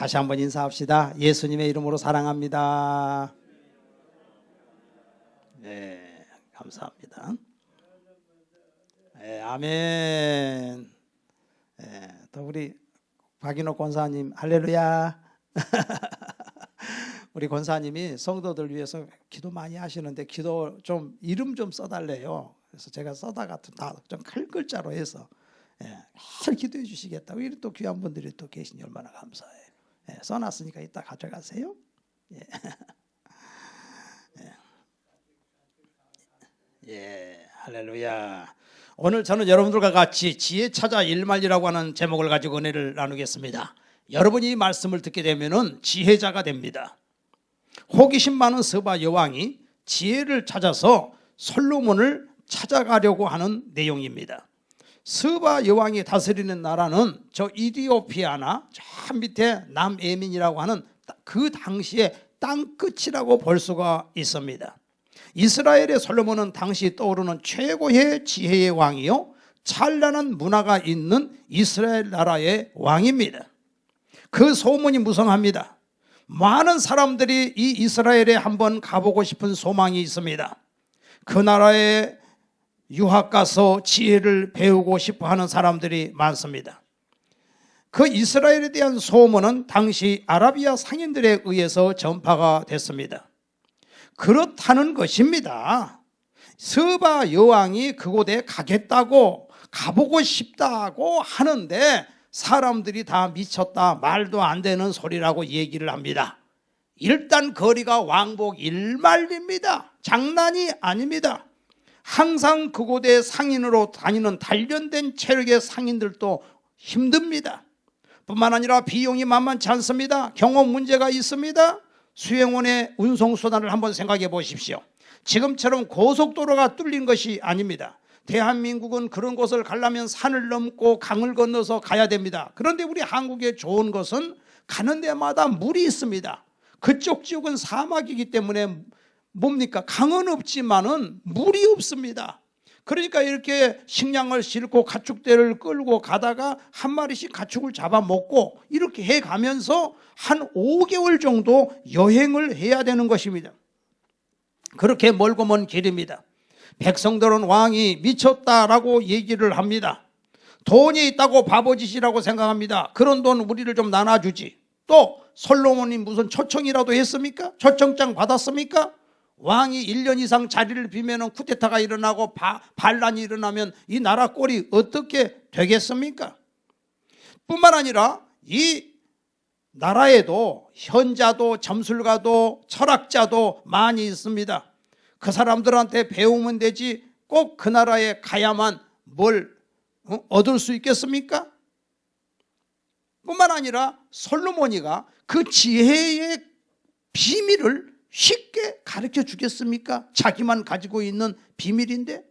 다시 한번 인사합시다. 예수님의 이름으로 사랑합니다. 네, 감사합니다. 네, 아멘. 네, 또 우리 박인호 권사님 할렐루야. 우리 권사님이 성도들 위해서 기도 많이 하시는데 기도 좀 이름 좀 써달래요. 그래서 제가 써다가 다 좀 큰 글자로 해서 잘 기도해 주시겠다고. 이리 또 귀한 분들이 또 계시니 얼마나 감사해요. 써놨으니까 이따 가져가세요. 예. 예, 할렐루야. 오늘 저는 여러분들과 같이 지혜 찾아 일말이라고 하는 제목을 가지고 은혜를 나누겠습니다. 여러분이 이 말씀을 듣게 되면은 지혜자가 됩니다. 호기심 많은 스바 여왕이 지혜를 찾아서 솔로몬을 찾아가려고 하는 내용입니다. 스바 여왕이 다스리는 나라는 저 이디오피아나 저 밑에 남예민이라고 하는 그 당시의 땅끝이라고 볼 수가 있습니다. 이스라엘의 솔로몬은 당시 떠오르는 최고의 지혜의 왕이요 찬란한 문화가 있는 이스라엘 나라의 왕입니다. 그 소문이 무성합니다. 많은 사람들이 이 이스라엘에 한번 가보고 싶은 소망이 있습니다. 그 나라에 유학 가서 지혜를 배우고 싶어 하는 사람들이 많습니다. 그 이스라엘에 대한 소문은 당시 아라비아 상인들에 의해서 전파가 됐습니다. 그렇다는 것입니다. 스바 여왕이 그곳에 가겠다고 가보고 싶다고 하는데 사람들이 다 미쳤다, 말도 안 되는 소리라고 얘기를 합니다. 일단 거리가 왕복 1마일입니다. 장난이 아닙니다. 항상 그곳에 상인으로 다니는 단련된 체력의 상인들도 힘듭니다. 뿐만 아니라 비용이 만만치 않습니다. 경호 문제가 있습니다. 수행원의 운송수단을 한번 생각해 보십시오. 지금처럼 고속도로가 뚫린 것이 아닙니다. 대한민국은 그런 곳을 가려면 산을 넘고 강을 건너서 가야 됩니다. 그런데 우리 한국의 좋은 것은 가는 데마다 물이 있습니다. 그쪽 지역은 사막이기 때문에 뭡니까? 강은 없지만은 물이 없습니다. 그러니까 이렇게 식량을 싣고 가축대를 끌고 가다가 한 마리씩 가축을 잡아먹고 이렇게 해가면서 한 5개월 정도 여행을 해야 되는 것입니다. 그렇게 멀고 먼 길입니다. 백성들은 왕이 미쳤다라고 얘기를 합니다. 돈이 있다고 바보짓이라고 생각합니다. 그런 돈 우리를 좀 나눠주지. 또 솔로몬이 무슨 초청이라도 했습니까? 초청장 받았습니까? 왕이 1년 이상 자리를 비면 쿠데타가 일어나고 반란이 일어나면 이 나라 꼴이 어떻게 되겠습니까? 뿐만 아니라 이 나라에도 현자도 점술가도 철학자도 많이 있습니다. 그 사람들한테 배우면 되지 꼭 그 나라에 가야만 뭘 얻을 수 있겠습니까? 뿐만 아니라 솔로몬이가 그 지혜의 비밀을 쉽게 가르쳐 주겠습니까? 자기만 가지고 있는 비밀인데.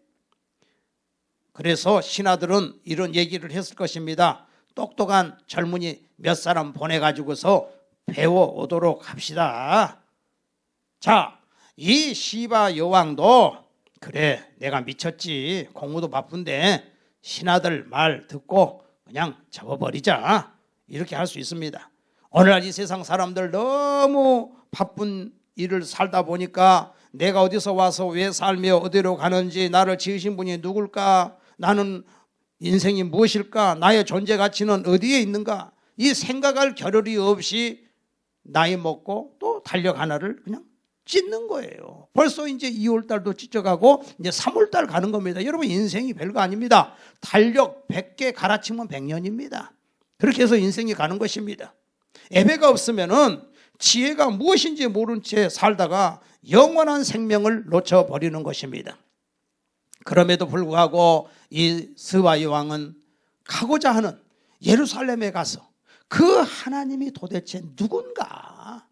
그래서 신하들은 이런 얘기를 했을 것입니다. 똑똑한 젊은이 몇 사람 보내가지고서 배워오도록 합시다. 자, 이 시바 여왕도 그래 내가 미쳤지, 공부도 바쁜데 신하들 말 듣고 그냥 접어버리자, 이렇게 할 수 있습니다. 오늘날 이 세상 사람들 너무 바쁜 일을 살다 보니까 내가 어디서 와서 왜 살며 어디로 가는지, 나를 지으신 분이 누굴까, 나는 인생이 무엇일까, 나의 존재 가치는 어디에 있는가, 이 생각할 겨를이 없이 나이 먹고 또 달력 하나를 그냥 찢는 거예요. 벌써 이제 2월달도 찢어가고 이제 3월달 가는 겁니다. 여러분 인생이 별거 아닙니다. 달력 100개 갈아치면 100년입니다. 그렇게 해서 인생이 가는 것입니다. 예배가 없으면은 지혜가 무엇인지 모른 채 살다가 영원한 생명을 놓쳐버리는 것입니다. 그럼에도 불구하고 이 스바 여왕은 가고자 하는 예루살렘에 가서 그 하나님이 도대체 누군가,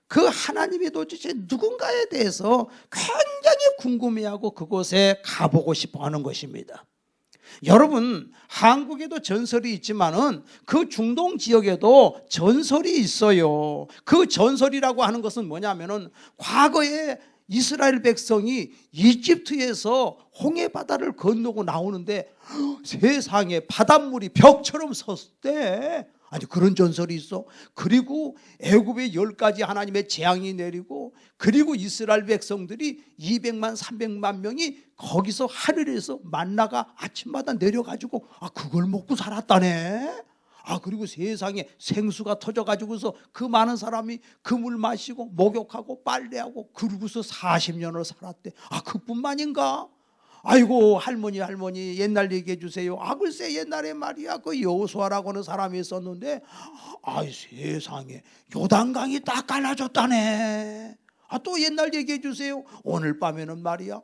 그 하나님이 도대체 누군가에 대해서 굉장히 궁금해하고 그곳에 가보고 싶어 하는 것입니다. 여러분, 한국에도 전설이 있지만은 그 중동 지역에도 전설이 있어요. 그 전설이라고 하는 것은 뭐냐면은 과거에 이스라엘 백성이 이집트에서 홍해 바다를 건너고 나오는데 세상에 바닷물이 벽처럼 섰을 때 아니 그런 전설이 있어. 그리고 애굽에 10가지 하나님의 재앙이 내리고 그리고 이스라엘 백성들이 200만 300만 명이 거기서 하늘에서 만나가 아침마다 내려가지고 그걸 먹고 살았다네. 그리고 세상에 생수가 터져가지고서 그 많은 사람이 그 물 마시고 목욕하고 빨래하고 그러고서 40년을 살았대. 그뿐만인가? 아이고 할머니 옛날 얘기해 주세요. 글쎄 옛날에 말이야 그 여호수아라고 하는 사람이 있었는데 세상에 요단강이 딱 갈라졌다네. 또 옛날 얘기해 주세요. 오늘 밤에는 말이야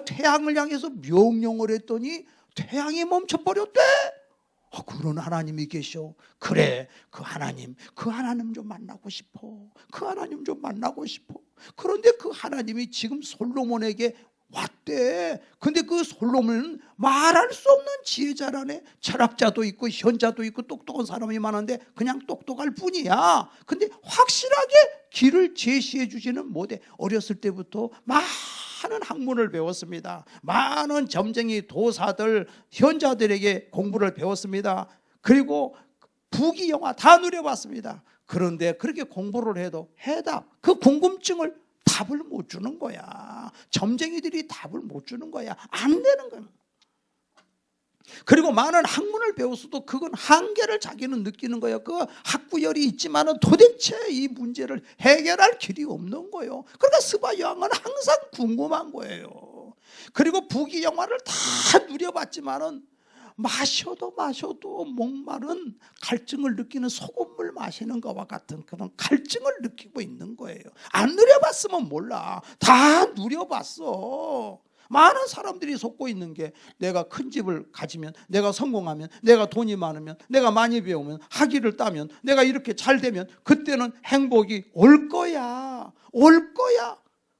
태양을 향해서 명령을 했더니 태양이 멈춰버렸대. 그런 하나님이 계셔. 그래 그 하나님 좀 만나고 싶어. 그 하나님 좀 만나고 싶어. 그런데 그 하나님이 지금 솔로몬에게 왔대. 근데 그 솔로몬은 말할 수 없는 지혜자라네. 철학자도 있고 현자도 있고 똑똑한 사람이 많은데 그냥 똑똑할 뿐이야. 근데 확실하게 길을 제시해 주지는 못해. 어렸을 때부터 많은 학문을 배웠습니다. 많은 점쟁이 도사들 현자들에게 공부를 배웠습니다. 그리고 부귀영화 다 누려봤습니다. 그런데 그렇게 공부를 해도 그 궁금증을 답을 못 주는 거야. 점쟁이들이 답을 못 주는 거야. 안 되는 거야. 그리고 많은 학문을 배웠어도 그건 한계를 자기는 느끼는 거예요. 그 학구열이 있지만은 도대체 이 문제를 해결할 길이 없는 거예요. 그러니까 스바여왕은 항상 궁금한 거예요. 그리고 부귀영화를 다 누려봤지만은 마셔도 목마른 갈증을 느끼는 소금물 마시는 것과 같은 그런 갈증을 느끼고 있는 거예요. 안 누려봤으면 몰라. 다 누려봤어. 많은 사람들이 속고 있는 게 내가 큰 집을 가지면, 내가 성공하면, 내가 돈이 많으면, 내가 많이 배우면, 학위를 따면, 내가 이렇게 잘 되면 그때는 행복이 올 거야.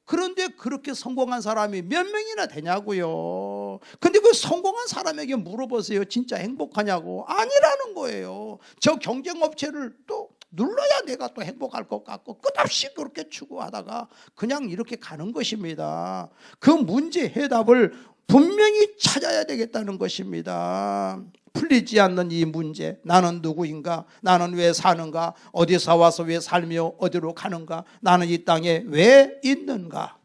그런데 그렇게 성공한 사람이 몇 명이나 되냐고요. 근데 그 성공한 사람에게 물어보세요. 진짜 행복하냐고. 아니라는 거예요. 저 경쟁업체를 또 눌러야 내가 또 행복할 것 같고 끝없이 그렇게 추구하다가 그냥 이렇게 가는 것입니다. 그 문제 해답을 분명히 찾아야 되겠다는 것입니다. 풀리지 않는 이 문제, 나는 누구인가? 나는 왜 사는가? 어디서 와서 왜 살며 어디로 가는가? 나는 이 땅에 왜 있는가?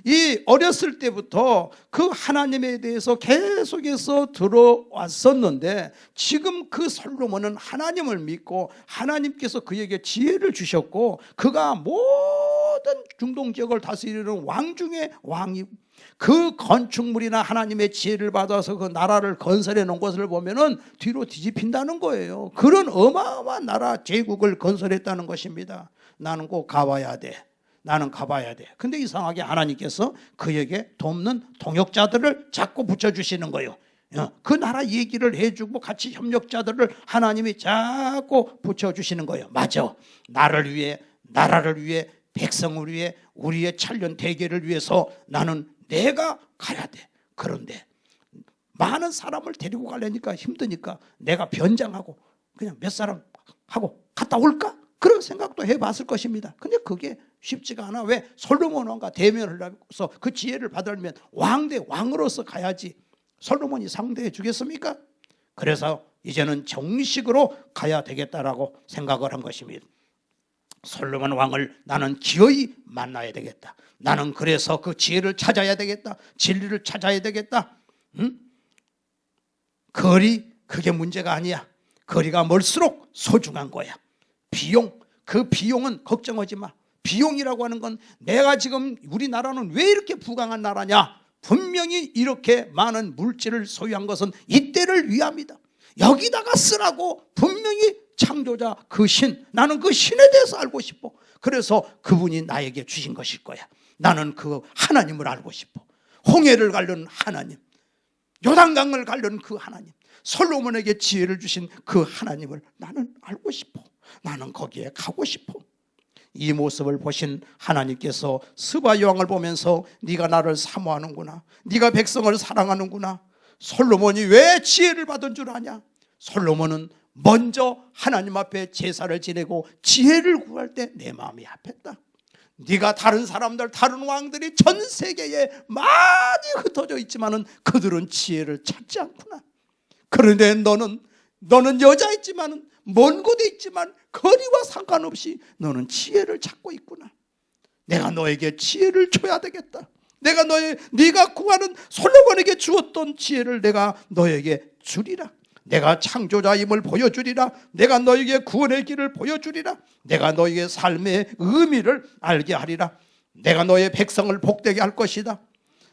이 어렸을 때부터 그 하나님에 대해서 계속해서 들어왔었는데 지금 그 솔로몬은 하나님을 믿고 하나님께서 그에게 지혜를 주셨고 그가 모든 중동 지역을 다스리는 왕 중에 왕이 그 건축물이나 하나님의 지혜를 받아서 그 나라를 건설해 놓은 것을 보면은 뒤로 뒤집힌다는 거예요. 그런 어마어마한 나라 제국을 건설했다는 것입니다. 나는 꼭 가봐야 돼. 근데 이상하게 하나님께서 그에게 돕는 동역자들을 자꾸 붙여주시는 거예요. 그 나라 얘기를 해주고 같이 협력자들을 하나님이 자꾸 붙여주시는 거예요. 맞아. 나라를 위해 백성을 위해 우리의 찬련 대계를 위해서 내가 가야 돼. 그런데 많은 사람을 데리고 가려니까 힘드니까 내가 변장하고 그냥 몇 사람 하고 갔다 올까? 그런 생각도 해봤을 것입니다. 근데 그게 쉽지가 않아. 왜? 솔로몬 왕과 대면을 하면서 그 지혜를 받으려면 왕으로서 가야지. 솔로몬이 상대해 주겠습니까? 그래서 이제는 정식으로 가야 되겠다라고 생각을 한 것입니다. 솔로몬 왕을 나는 기어이 만나야 되겠다. 나는 그래서 그 지혜를 찾아야 되겠다. 진리를 찾아야 되겠다. 거리, 그게 문제가 아니야. 거리가 멀수록 소중한 거야. 그 비용은 걱정하지 마. 비용이라고 하는 건 내가 지금 우리나라는 왜 이렇게 부강한 나라냐? 분명히 이렇게 많은 물질을 소유한 것은 이때를 위함이다. 여기다가 쓰라고 분명히 창조자 그 신, 나는 그 신에 대해서 알고 싶어. 그래서 그분이 나에게 주신 것일 거야. 나는 그 하나님을 알고 싶어. 홍해를 가르는 하나님, 요단강을 가르는 그 하나님, 솔로몬에게 지혜를 주신 그 하나님을 나는 알고 싶어. 나는 거기에 가고 싶어. 이 모습을 보신 하나님께서 스바 여왕을 보면서 네가 나를 사모하는구나, 네가 백성을 사랑하는구나. 솔로몬이 왜 지혜를 받은 줄 아냐? 솔로몬은 먼저 하나님 앞에 제사를 지내고 지혜를 구할 때 내 마음이 아팠다. 네가 다른 사람들, 다른 왕들이 전 세계에 많이 흩어져 있지만은 그들은 지혜를 찾지 않구나. 그런데 너는 여자있지만은 먼 곳에 있지만 거리와 상관없이 너는 지혜를 찾고 있구나. 내가 너에게 지혜를 줘야 되겠다. 내가 네가 구하는 솔로몬에게 주었던 지혜를 내가 너에게 주리라. 내가 창조자임을 보여주리라. 내가 너에게 구원의 길을 보여주리라. 내가 너에게 삶의 의미를 알게 하리라. 내가 너의 백성을 복되게 할 것이다.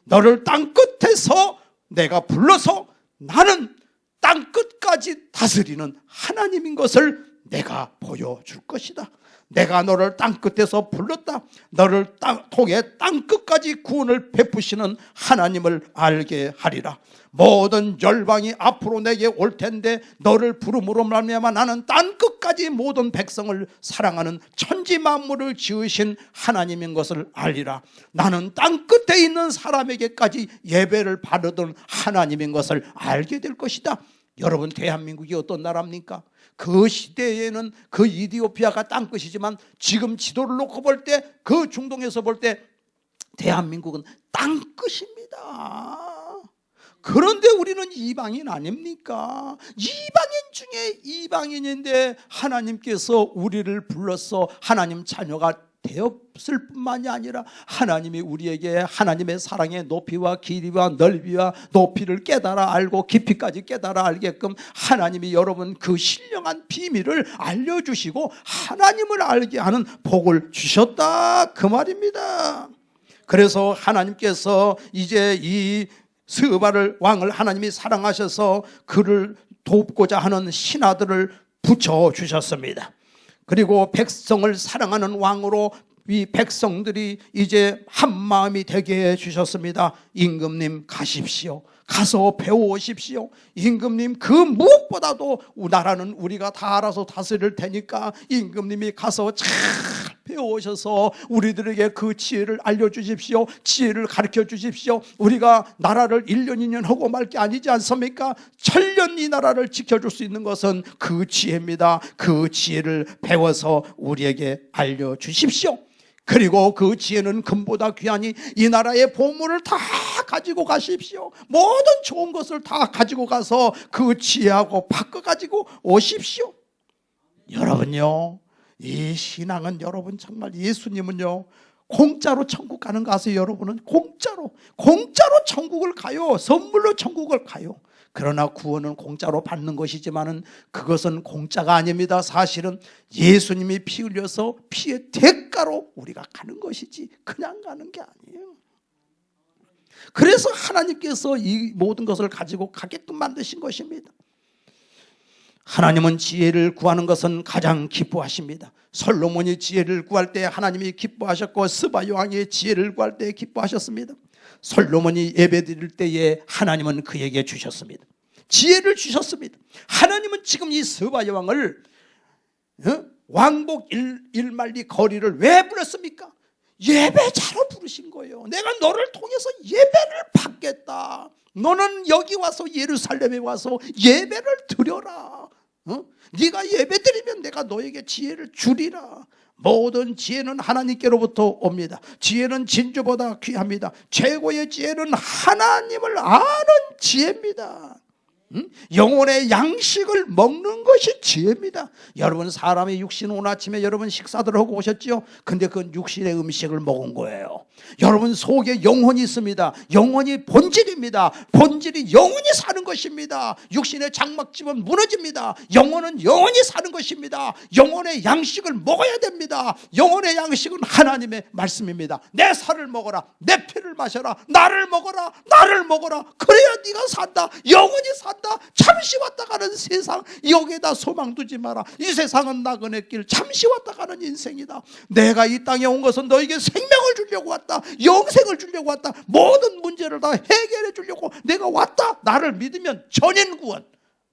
너를 땅끝에서 내가 불러서 나는 땅끝까지 다스리는 하나님인 것을 내가 보여줄 것이다. 내가 너를 땅끝에서 불렀다. 너를 통해 땅끝까지 구원을 베푸시는 하나님을 알게 하리라. 모든 열방이 앞으로 내게 올 텐데 너를 부름으로 말미암아 나는 땅끝까지 모든 백성을 사랑하는 천지 만물을 지으신 하나님인 것을 알리라. 나는 땅끝에 있는 사람에게까지 예배를 받으던 하나님인 것을 알게 될 것이다. 여러분, 대한민국이 어떤 나라입니까? 그 시대에는 그 이디오피아가 땅끝이지만 지금 지도를 놓고 볼 때, 그 중동에서 볼 때 대한민국은 땅끝입니다. 그런데 우리는 이방인 아닙니까? 이방인 중에 이방인인데 하나님께서 우리를 불러서 하나님 자녀가 되었을 뿐만이 아니라 하나님이 우리에게 하나님의 사랑의 높이와 길이와 넓이와 높이를 깨달아 알고 깊이까지 깨달아 알게끔 하나님이 여러분 그 신령한 비밀을 알려주시고 하나님을 알게 하는 복을 주셨다, 그 말입니다. 그래서 하나님께서 이제 이 스바를 왕을 하나님이 사랑하셔서 그를 돕고자 하는 신하들을 붙여주셨습니다. 그리고 백성을 사랑하는 왕으로 이 백성들이 이제 한마음이 되게 해주셨습니다. 임금님 가십시오. 가서 배워오십시오. 임금님 그 무엇보다도 나라는 우리가 다 알아서 다스릴 테니까 임금님이 가서 잘 배워오셔서 우리들에게 그 지혜를 알려주십시오. 지혜를 가르쳐 주십시오. 우리가 나라를 1년 2년 하고 말 게 아니지 않습니까? 천년 이 나라를 지켜줄 수 있는 것은 그 지혜입니다. 그 지혜를 배워서 우리에게 알려주십시오. 그리고 그 지혜는 금보다 귀하니 이 나라의 보물을 다 가지고 가십시오. 모든 좋은 것을 다 가지고 가서 그 지혜하고 바꿔 가지고 오십시오. 여러분요, 이 신앙은 여러분 정말 예수님은요 공짜로 천국 가는 거 아세요? 여러분은 공짜로 천국을 가요. 선물로 천국을 가요. 그러나 구원은 공짜로 받는 것이지만은 그것은 공짜가 아닙니다. 사실은 예수님이 피 흘려서 피의 대가로 우리가 가는 것이지 그냥 가는 게 아니에요. 그래서 하나님께서 이 모든 것을 가지고 가게끔 만드신 것입니다. 하나님은 지혜를 구하는 것은 가장 기뻐하십니다. 솔로몬이 지혜를 구할 때 하나님이 기뻐하셨고 스바 여왕이 지혜를 구할 때 기뻐하셨습니다. 솔로몬이 예배드릴 때에 하나님은 그에게 주셨습니다. 지혜를 주셨습니다. 하나님은 지금 이 스바 여왕을 왕복 1만리 거리를 왜 불렀습니까? 예배자로 부르신 거예요. 내가 너를 통해서 예배를 받겠다. 너는 여기 와서 예루살렘에 와서 예배를 드려라. 네가 예배드리면 내가 너에게 지혜를 주리라. 모든 지혜는 하나님께로부터 옵니다. 지혜는 진주보다 귀합니다. 최고의 지혜는 하나님을 아는 지혜입니다. 영혼의 양식을 먹는 것이 지혜입니다. 여러분, 사람의 육신 오늘 아침에 여러분 식사들 하고 오셨죠? 근데 그 육신의 음식을 먹은 거예요. 여러분 속에 영혼이 있습니다. 영혼이 본질입니다. 본질이 영혼이 사는 것입니다. 육신의 장막집은 무너집니다. 영혼은 영혼이 사는 것입니다. 영혼의 양식을 먹어야 됩니다. 영혼의 양식은 하나님의 말씀입니다. 내 살을 먹어라. 내 피를 마셔라. 나를 먹어라. 나를 먹어라. 그래야 네가 산다. 영혼이 산다. 잠시 왔다 가는 세상, 여기에다 소망 두지 마라. 이 세상은 나그네 길, 잠시 왔다 가는 인생이다. 내가 이 땅에 온 것은 너에게 생명을 주려고 왔다. 영생을 주려고 왔다. 모든 문제를 다 해결해 주려고 내가 왔다. 나를 믿으면 전인구원.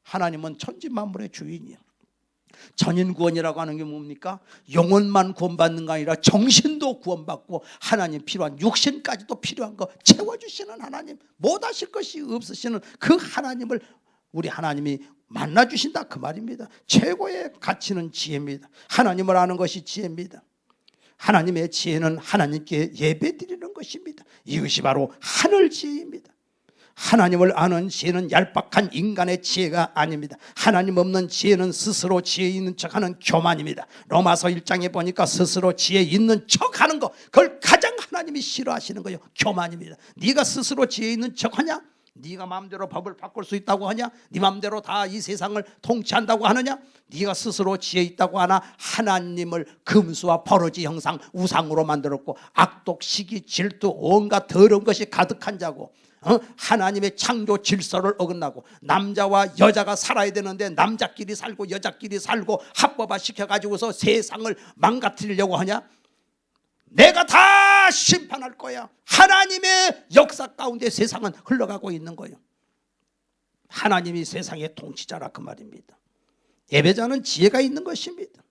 하나님은 천지 만물의 주인이야. 전인구원이라고 하는 게 뭡니까? 영혼만 구원받는 거 아니라 정신도 구원받고 하나님 필요한 육신까지도 필요한 거 채워주시는 하나님, 못하실 것이 없으시는 그 하나님을 우리 하나님이 만나주신다, 그 말입니다. 최고의 가치는 지혜입니다. 하나님을 아는 것이 지혜입니다. 하나님의 지혜는 하나님께 예배드리는 것입니다. 이것이 바로 하늘 지혜입니다. 하나님을 아는 지혜는 얄팍한 인간의 지혜가 아닙니다. 하나님 없는 지혜는 스스로 지혜 있는 척하는 교만입니다. 로마서 1장에 보니까 스스로 지혜 있는 척하는 거, 그걸 가장 하나님이 싫어하시는 거예요. 교만입니다. 네가 스스로 지혜 있는 척하냐? 네가 마음대로 법을 바꿀 수 있다고 하냐? 네 마음대로 다 이 세상을 통치한다고 하느냐? 네가 스스로 지혜 있다고 하나? 하나님을 금수와 버러지 형상 우상으로 만들었고 악독, 시기, 질투, 온갖 더러운 것이 가득한 자고, 하나님의 창조 질서를 어긋나고, 남자와 여자가 살아야 되는데 남자끼리 살고 여자끼리 살고 합법화 시켜가지고서 세상을 망가뜨리려고 하냐? 내가 다 심판할 거야. 하나님의 역사 가운데 세상은 흘러가고 있는 거예요. 하나님이 세상의 통치자라 그 말입니다. 예배자는 지혜가 있는 것입니다.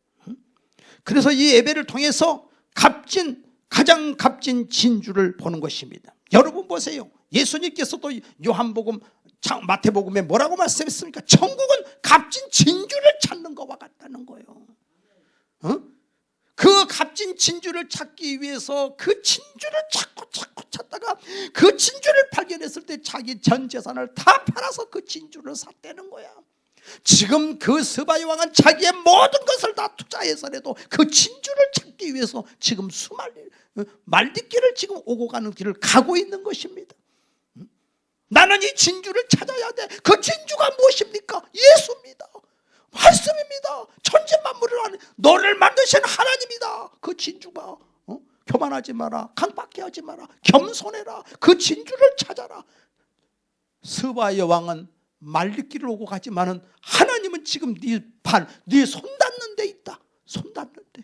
그래서 이 예배를 통해서 가장 값진 진주를 보는 것입니다. 여러분 보세요. 예수님께서도 요한복음, 마태복음에 뭐라고 말씀했습니까? 천국은 값진 진주를 찾는 것과 같다는 거예요. 그 값진 진주를 찾기 위해서 그 진주를 찾고 찾다가 그 진주를 발견했을 때 자기 전 재산을 다 팔아서 그 진주를 샀다는 거야. 지금 그 스바의 왕은 자기의 모든 것을 다 투자해서라도 그 진주를 찾기 위해서 지금 말리길을 지금 오고 가는 길을 가고 있는 것입니다. 나는 이 진주를 찾아야 돼. 그 진주가 무엇입니까? 예수입니다. 말씀입니다. 천지 만물을 하는 너를 만드신 하나님이다. 그 진주가 교만하지 마라, 강박해 하지 마라, 겸손해라. 그 진주를 찾아라. 스바의 왕은 말리길을 오고 가지만은 하나님은 지금 네 손 닿는 데 있다. 손 닿는 데.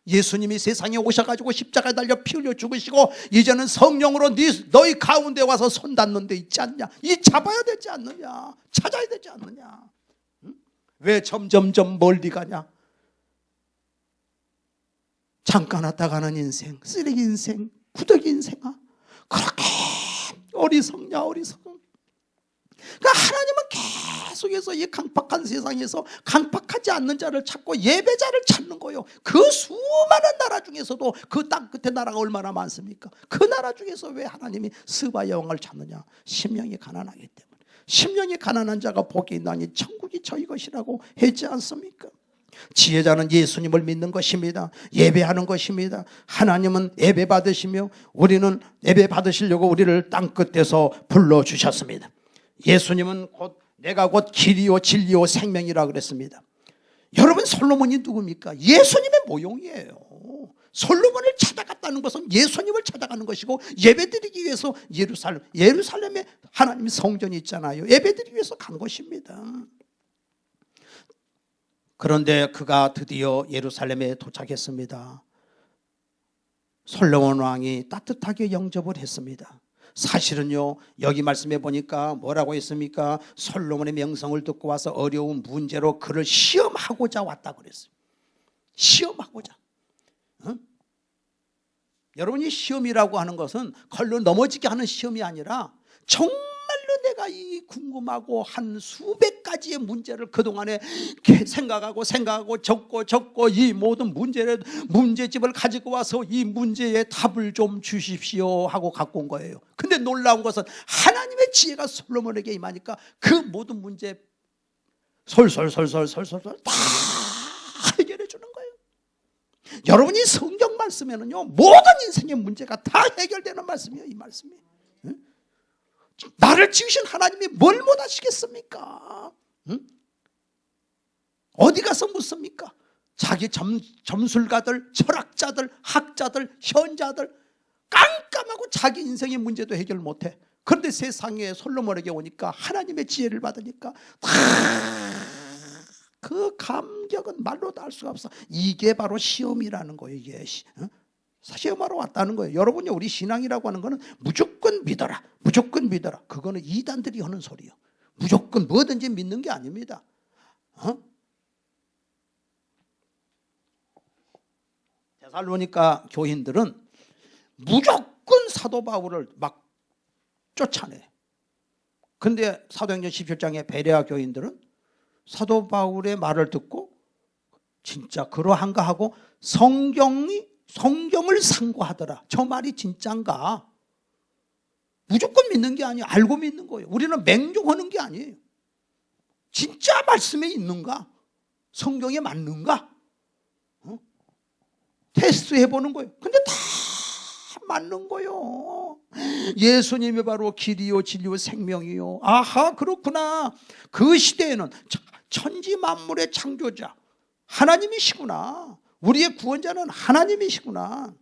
예수님이 세상에 오셔가지고 십자가에 달려 피 흘려 죽으시고 이제는 성령으로 너희 가운데 와서 손 닿는 데 있지 않냐? 이 잡아야 되지 않느냐? 찾아야 되지 않느냐? 왜 점점점 멀리 가냐? 잠깐 왔다 가는 인생, 쓰레기 인생, 구더기 인생아, 그렇게 어리석냐 어리석. 그러니까 하나님은 계속해서 이 강팍한 세상에서 강팍하지 않는 자를 찾고 예배자를 찾는 거예요. 그 수많은 나라 중에서도 그 땅 끝에 나라가 얼마나 많습니까? 그 나라 중에서 왜 하나님이 스바의 왕을 찾느냐? 심령이 가난하기 때문에. 심령이 가난한 자가 복이 있나니 천국이 저희 것이라고 했지 않습니까? 지혜자는 예수님을 믿는 것입니다. 예배하는 것입니다. 하나님은 예배 받으시며 우리는 예배 받으시려고 우리를 땅 끝에서 불러주셨습니다. 예수님은 내가 곧 길이요 진리요 생명이라 그랬습니다. 여러분, 솔로몬이 누굽니까? 예수님의 모형이에요. 솔로몬을 찾아갔다는 것은 예수님을 찾아가는 것이고, 예배드리기 위해서 예루살렘에 하나님 성전이 있잖아요. 예배드리기 위해서 간 것입니다. 그런데 그가 드디어 예루살렘에 도착했습니다. 솔로몬 왕이 따뜻하게 영접을 했습니다. 사실은요, 여기 말씀해 보니까 뭐라고 했습니까? 솔로몬의 명성을 듣고 와서 어려운 문제로 그를 시험하고자 왔다 그랬어요. 시험하고자. 여러분이 시험이라고 하는 것은 걸로 넘어지게 하는 시험이 아니라 정말로 내가 이 궁금하고 한 수백 가지의 문제를 그동안에 생각하고 적고 이 모든 문제집을 가지고 와서 이 문제의 답을 좀 주십시오 하고 갖고 온 거예요. 근데 놀라운 것은 하나님의 지혜가 솔로몬에게 임하니까 그 모든 문제 솔솔솔솔 다 해결해 주는 거예요. 여러분이 성경 말씀에는요, 모든 인생의 문제가 다 해결되는 말씀이에요. 이 말씀이. 나를 지으신 하나님이 뭘 못하시겠습니까? 어디 가서 묻습니까? 자기 점술가들, 철학자들, 학자들, 현자들 깜깜하고 자기 인생의 문제도 해결 못해. 그런데 세상에 솔로몬에게 오니까 하나님의 지혜를 받으니까 그 감격은 말로 다 할 수가 없어. 이게 바로 시험이라는 거예요. 이게 시험하러 왔다는 거예요. 여러분요, 우리 신앙이라고 하는 거는 무조건 믿어라, 무조건 믿어라. 그거는 이단들이 하는 소리예요. 무조건 뭐든지 믿는 게 아닙니다. 데살로니가 교인들은 무조건 사도 바울을 막 쫓아내. 근데 사도행전 17장의 베레아 교인들은 사도 바울의 말을 듣고 진짜 그러한가 하고 성경을 상고하더라. 저 말이 진짠가? 무조건 믿는 게 아니에요. 알고 믿는 거예요. 우리는 맹종하는 게 아니에요. 진짜 말씀에 있는가? 성경에 맞는가? 테스트 해보는 거예요. 근데 다 맞는 거예요. 예수님이 바로 길이요 진리요 생명이요. 아하, 그렇구나. 그 시대에는 천지 만물의 창조자 하나님이시구나. 우리의 구원자는 하나님이시구나.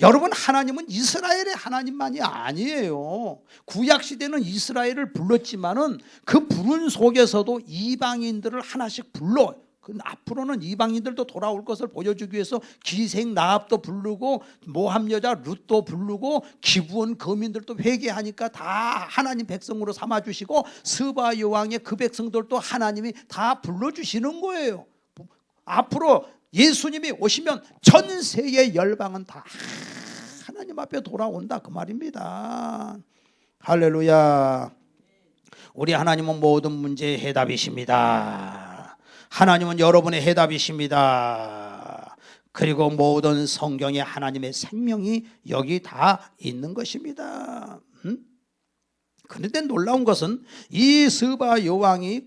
여러분, 하나님은 이스라엘의 하나님만이 아니에요. 구약시대는 이스라엘을 불렀지만은 그 부른 속에서도 이방인들을 하나씩 불러. 앞으로는 이방인들도 돌아올 것을 보여주기 위해서 기생 라합도 부르고 모함 여자 룻도 부르고 기브온 거민들도 회개하니까 다 하나님 백성으로 삼아주시고 스바 여왕의 그 백성들도 하나님이 다 불러주시는 거예요. 앞으로 예수님이 오시면 전 세계 열방은 다 하나님 앞에 돌아온다, 그 말입니다. 할렐루야. 우리 하나님은 모든 문제의 해답이십니다. 하나님은 여러분의 해답이십니다. 그리고 모든 성경에 하나님의 생명이 여기 다 있는 것입니다. 그런데 놀라운 것은 이 스바 여왕이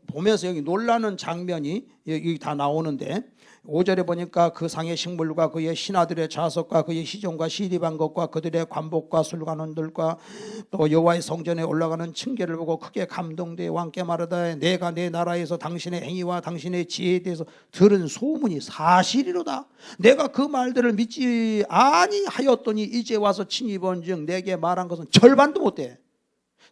보면서 여기 놀라는 장면이 여기 다 나오는데 5절에 보니까 그 상의 식물과 그의 신하들의 자석과 그의 시종과 시리반 것과 그들의 관복과 술관원들과 또 여호와의 성전에 올라가는 층계를 보고 크게 감동되어 왕께 말하되 내가 내 나라에서 당신의 행위와 당신의 지혜에 대해서 들은 소문이 사실이로다. 내가 그 말들을 믿지 아니하였더니 이제 와서 친히 본즉 내게 말한 것은 절반도 못돼.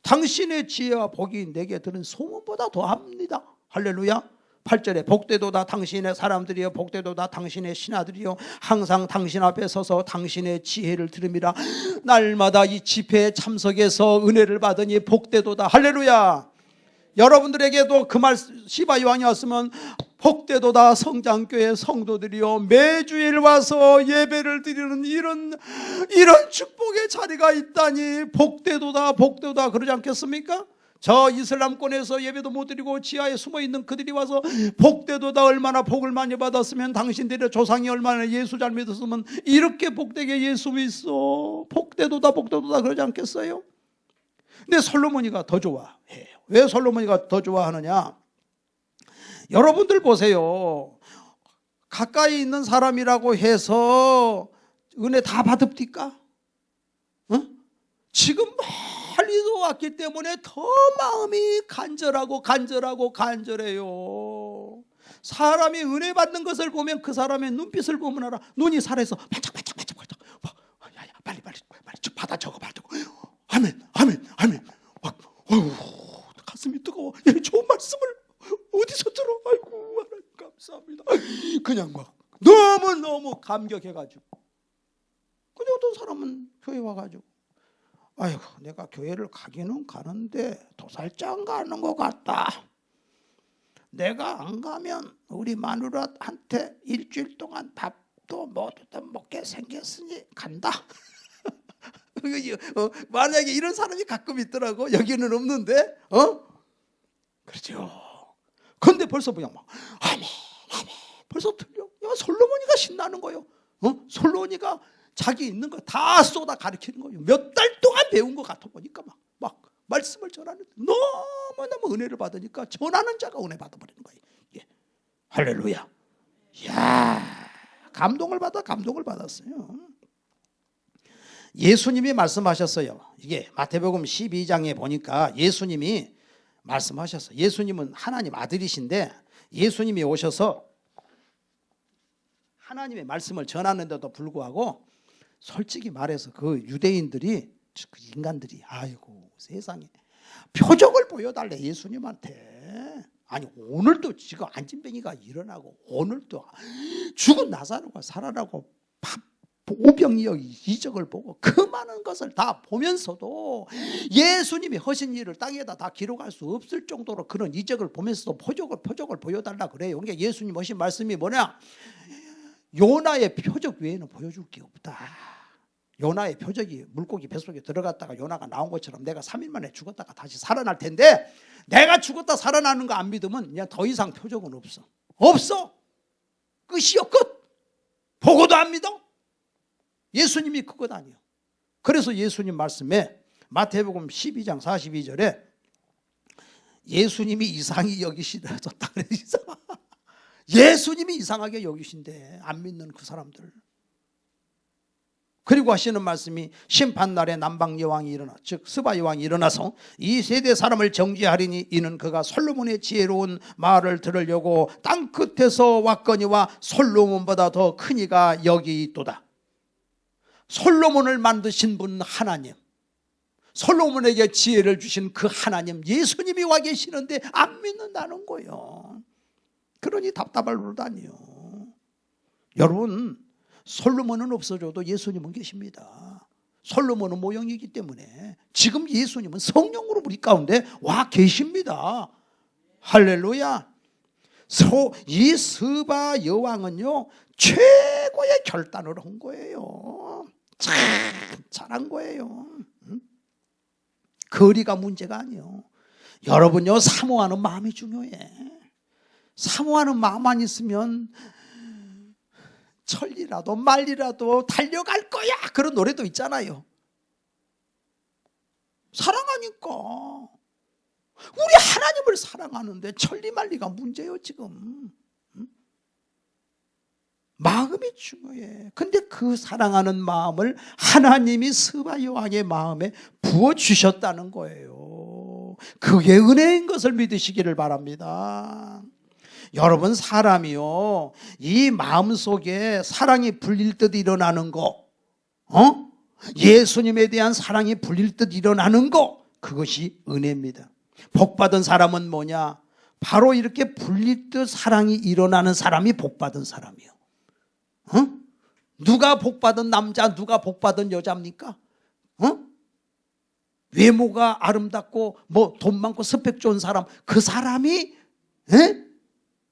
당신의 지혜와 복이 내게 들은 소문보다 더합니다. 할렐루야. 8절에 복되도다 당신의 사람들이여 복되도다 당신의 신하들이여 항상 당신 앞에 서서 당신의 지혜를 들음이라. 날마다 이 집회에 참석해서 은혜를 받으니 복되도다. 할렐루야. 여러분들에게도 그 말 시바 요한이 왔으면 복되도다 성장교회 성도들이여 매주일 와서 예배를 드리는 이런 축복의 자리가 있다니 복되도다 복되도다 그러지 않겠습니까? 저 이슬람권에서 예배도 못 드리고 지하에 숨어있는 그들이 와서 복되도다 얼마나 복을 많이 받았으면 당신들의 조상이 얼마나 예수 잘 믿었으면 이렇게 복되게 예수 믿어 복되도다 복되도다 그러지 않겠어요? 근데 솔로몬이가 더 좋아해요. 왜 솔로몬이가 더 좋아하느냐? 여러분들 보세요. 가까이 있는 사람이라고 해서 은혜 다 받읍니까? 지금 멀리서 왔기 때문에 더 마음이 간절하고 간절해요. 사람이 은혜 받는 것을 보면 그 사람의 눈빛을 보면 알아. 눈이 살아서 반짝반짝 야야 빨리 받아 적어 아멘 가슴이 뜨거워. 좋은 말씀을 어디서 들어? 아이고 하나님 감사합니다. 그냥 막 너무 감격해가지고. 근데 어떤 사람은 교회 와가지고 아이고 내가 교회를 가기는 가는데 도살장 가는 것 같다. 내가 안 가면 우리 마누라한테 일주일 동안 밥도 모두 다 먹게 생겼으니 간다. 만약에 이런 사람이 가끔 있더라고. 여기는 없는데 그렇죠. 근데 벌써 그냥 막 아멘 벌써 들려. 야, 솔로몬이가 신나는 거예요. 솔로몬이가 자기 있는 거 다 쏟아 가르치는 거예요. 몇 달 동안 배운 것 같아 보니까 막 말씀을 전하는데 너무너무 은혜를 받으니까 전하는 자가 은혜 받아버리는 거예요. 예. 할렐루야. 이야, 감동을 받았어요. 예수님이 말씀하셨어요. 이게 마태복음 12장에 보니까 예수님이 말씀하셨어요. 예수님은 하나님 아들이신데 예수님이 오셔서 하나님의 말씀을 전하는데도 불구하고 솔직히 말해서 그 유대인들이 그 인간들이 아이고 세상에 표적을 보여달래 예수님한테. 아니 오늘도 지금 안진뱅이가 일어나고 오늘도 죽은 나사로가 살아나고 오병이어 이적을 보고 그 많은 것을 다 보면서도 예수님이 하신 일을 땅에다 다 기록할 수 없을 정도로 그런 이적을 보면서도 표적을 보여달라 그래요. 그러니까 예수님 하신 말씀이 뭐냐? 요나의 표적 외에는 보여줄 게 없다. 요나의 표적이 물고기 뱃속에 들어갔다가 요나가 나온 것처럼 내가 3일 만에 죽었다가 다시 살아날 텐데 내가 죽었다 살아나는 거 안 믿으면 그냥 더 이상 표적은 없어. 끝이요 끝. 보고도 안 믿어. 예수님이 그것 아니에요. 그래서 예수님 말씀에 마태복음 12장 42절에 예수님이 이상히 여기시다 그랬어. 예수님이 이상하게 여기신대, 안 믿는 그 사람들. 그리고 하시는 말씀이 심판날에 남방 여왕이 일어나, 즉 스바 여왕이 일어나서 이 세대 사람을 정죄하리니 이는 그가 솔로몬의 지혜로운 말을 들으려고 땅 끝에서 왔거니와 솔로몬보다 더 큰 이가 여기 있도다. 솔로몬을 만드신 분 하나님, 솔로몬에게 지혜를 주신 그 하나님 예수님이 와 계시는데 안 믿는다는 거예요. 그러니 답답할 노릇 아니에요. 여러분, 솔로몬은 없어져도 예수님은 계십니다. 솔로몬은 모형이기 때문에 지금 예수님은 성령으로 우리 가운데 와 계십니다. 할렐루야. 이 스바 여왕은요 최고의 결단을 한 거예요. 참 잘한 거예요. 거리가 문제가 아니에요. 여러분요, 사모하는 마음이 중요해. 사모하는 마음만 있으면 천리라도 말리라도 달려갈 거야, 그런 노래도 있잖아요. 사랑하니까. 우리 하나님을 사랑하는데 천리 말리가 문제예요 지금. 마음이 중요해. 근데 그 사랑하는 마음을 하나님이 스바 여왕의 마음에 부어주셨다는 거예요. 그게 은혜인 것을 믿으시기를 바랍니다. 여러분, 사람이요, 이 마음속에 사랑이 불릴 듯 일어나는 거, 예수님에 대한 사랑이 불릴 듯 일어나는 거, 그것이 은혜입니다. 복받은 사람은 뭐냐? 바로 이렇게 불릴 듯 사랑이 일어나는 사람이 복받은 사람이요. 누가 복받은 남자, 누가 복받은 여자입니까? 외모가 아름답고 뭐 돈 많고 스펙 좋은 사람, 그 사람이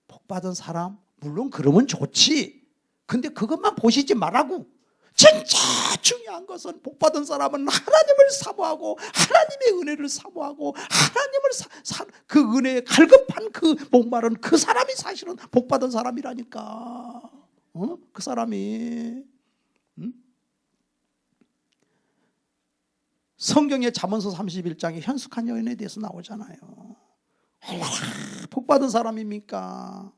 복받은 사람? 물론 그러면 좋지. 근데 그것만 보시지 말라고. 진짜 중요한 것은 복받은 사람은 하나님을 사모하고 하나님의 은혜를 사모하고 하나님을 그 은혜에 갈급한 그 목마른 그 사람이 사실은 복받은 사람이라니까. 그 사람이. 성경의 잠언서 31장에 현숙한 여인에 대해서 나오잖아요. 얼마나 복받은 사람입니까?